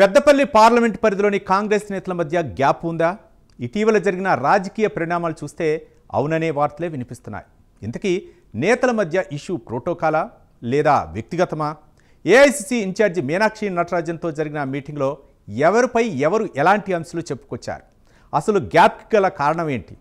Peddapalli parliament పరిధిలోని కాంగ్రెస్ నేతల మధ్య గ్యాప్ ఉందా? ఇటీవల జరిగిన రాజకీయ పరిణామాలు చూస్తే అవుననే వార్తలే వినిపిస్తున్నాయి. ఇంతకీ నేతల మధ్య ఇష్యూ ప్రోటోకాలా లేదా వ్యక్తిగతమా? ఏఐసిసి ఇన్ఛార్జి మీనాక్షి నటరాజన్తో జరిగిన మీటింగ్లో ఎవరిపై ఎవరు ఎలాంటి అంశాలు చెప్పుకొచ్చారు? అసలు గ్యాప్కి గల కారణం ఏంటి?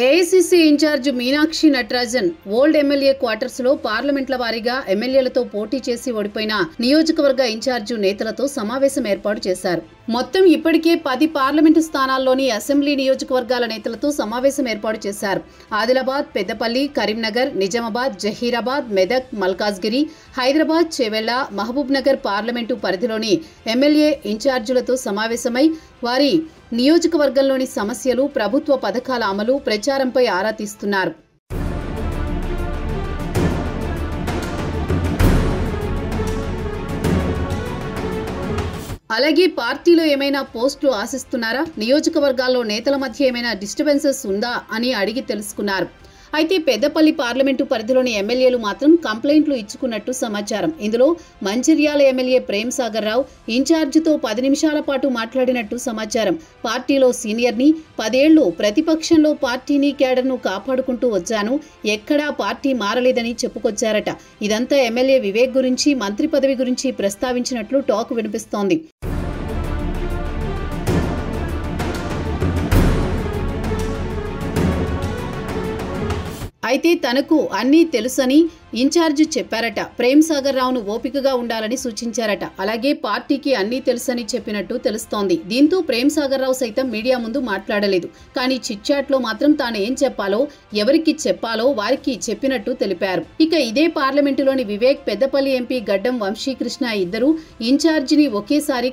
AICC incharge Meenakshi Natarajan old MLA quarters లో పార్లమెంట్ల వారీగా ఎమ్మెల్యేలతో పోటీ చేసి ఓడిపోయిన నియోజకవర్గ ఇన్ఛార్జి నేతలతో సమావేశం ఏర్పాటు చేశారు. మొత్తం ఇప్పటికే 10 పార్లమెంటు స్థానాల్లోని అసెంబ్లీ నియోజకవర్గాల నేతలతో సమావేశం ఏర్పాటు చేశారు. ఆదిలాబాద్, పెద్దపల్లి, కరీంనగర్, నిజామాబాద్, జహీరాబాద్, మెదక్, మల్కాజ్గిరి, హైదరాబాద్, చేవెళ్ల, మహబూబ్ నగర్ పార్లమెంటు పరిధిలోని ఎమ్మెల్యే ఇన్ఛార్జీలతో సమావేశమై వారి నియోజకవర్గంలోని సమస్యలు, ప్రభుత్వ పథకాల అమలు, ప్రచారంపై ఆరా తీస్తున్నారు. అలాగే పార్టీలో ఏమైనా పోస్టులు ఆశిస్తున్నారా, నియోజకవర్గాల్లో నేతల మధ్య ఏమైనా డిస్టర్బెన్సెస్ ఉందా అని అడిగి తెలుసుకున్నారు. అయితే పెద్దపల్లి పార్లమెంటు పరిధిలోని ఎమ్మెల్యేలు మాత్రం కంప్లైంట్లు ఇచ్చుకున్నట్టు సమాచారం. ఇందులో మంచిర్యాల ఎమ్మెల్యే ప్రేమ్ సాగర్ రావు ఇన్ఛార్జితో 10 నిమిషాల పాటు మాట్లాడినట్టు సమాచారం. పార్టీలో సీనియర్ని, 10 ఏళ్లు ప్రతిపక్షంలో పార్టీని, కేడర్ను కాపాడుకుంటూ వచ్చాను, ఎక్కడా పార్టీ మారలేదని చెప్పుకొచ్చారట. ఇదంతా ఎమ్మెల్యే వివేక్ గురించి, మంత్రి పదవి గురించి ప్రస్తావించినట్లు టాక్ వినిపిస్తోంది. అయితే తనకు అన్నీ తెలుసని ఇన్ఛార్జి చెప్పారట. ప్రేమ్ సాగర్ రావును ఓపికగా ఉండాలని సూచించారట. అలాగే పార్టీకి అన్నీ తెలుసని చెప్పినట్టు తెలుస్తోంది. దీంతో ప్రేమ్ సాగర్ రావు సైతం మీడియా ముందు మాట్లాడలేదు. కానీ చిట్ చాట్ లో మాత్రం తాను ఏం చెప్పాలో, ఎవరికి చెప్పాలో వారికి చెప్పినట్టు తెలిపారు. ఇక ఇదే పార్లమెంటులోని వివేక్, పెద్దపల్లి ఎంపీ గడ్డం వంశీకృష్ణ ఇద్దరు ఇన్ఛార్జిని ఒకేసారి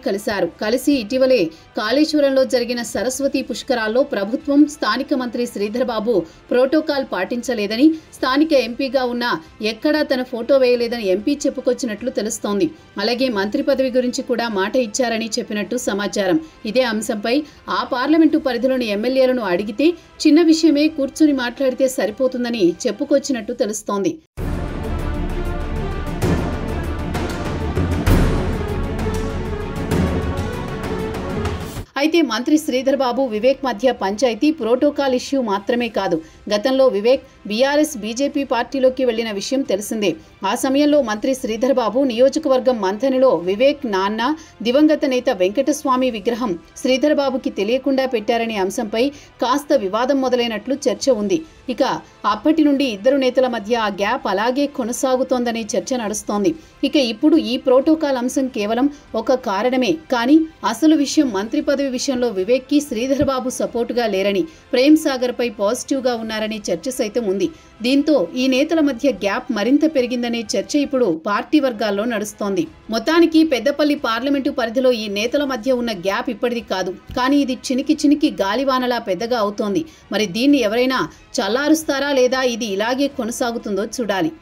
కలిసి ఇటీవలే కాళేశ్వరంలో జరిగిన సరస్వతి పుష్కరాల్లో ప్రభుత్వం, స్థానిక మంత్రి శ్రీధర్ బాబు ప్రోటోకాల్ పాటించలేదని, స్థానిక ఎంపీగా ఉన్న ఎక్కడా తన ఫోటో వేయలేదని ఎంపీ చెప్పుకొచ్చినట్లు తెలుస్తోంది. అలాగే మంత్రి పదవి గురించి కూడా మాట ఇచ్చారని చెప్పినట్టు సమాచారం. ఇదే అంశంపై ఆ పార్లమెంటు పరిధిలోని ఎమ్మెల్యేలను అడిగితే చిన్న విషయమే, కూర్చుని మాట్లాడితే సరిపోతుందని చెప్పుకొచ్చినట్టు తెలుస్తోంది. అయితే మంత్రి శ్రీధర్ బాబు, వివేక్ మధ్య పంచాయతీ ప్రోటోకాల్ ఇష్యూ మాత్రమే కాదు. గతంలో వివేక్ బీఆర్ఎస్, బీజేపీ పార్టీలోకి వెళ్లిన విషయం తెలిసిందే. ఆ సమయంలో మంత్రి శ్రీధర్ బాబు నియోజకవర్గం మంథనిలో వివేక్ నాన్న, దివంగత నేత వెంకటస్వామి విగ్రహం శ్రీధర్ బాబుకి తెలియకుండా పెట్టారనే అంశంపై కాస్త వివాదం మొదలైనట్లు చర్చ ఉంది. ఇక అప్పటి నుండి ఇద్దరు నేతల మధ్య ఆ గ్యాప్ అలాగే కొనసాగుతోందనే చర్చ నడుస్తోంది. ఇక ఇప్పుడు ఈ ప్రోటోకాల్ అంశం కేవలం ఒక కారణమే, కానీ అసలు విషయం మంత్రి పదవి విషయంలో వివేక్ కి శ్రీధర్ బాబు సపోర్టుగా లేరని, ప్రేమ్ సాగర్ పై పాజిటివ్ గా ఉన్నారని చర్చ సైతం ఉంది. దీంతో ఈ నేతల మధ్య గ్యాప్ మరింత పెరిగిందనే చర్చ ఇప్పుడు పార్టీ వర్గాల్లో నడుస్తోంది. మొత్తానికి పెద్దపల్లి పార్లమెంటు పరిధిలో ఈ నేతల మధ్య ఉన్న గ్యాప్ ఇప్పటిది కాదు, కానీ ఇది చినికి గాలివానలా పెద్దగా అవుతోంది. మరి దీన్ని ఎవరైనా చల్లారుస్తారా లేదా ఇది ఇలాగే కొనసాగుతుందో చూడాలి.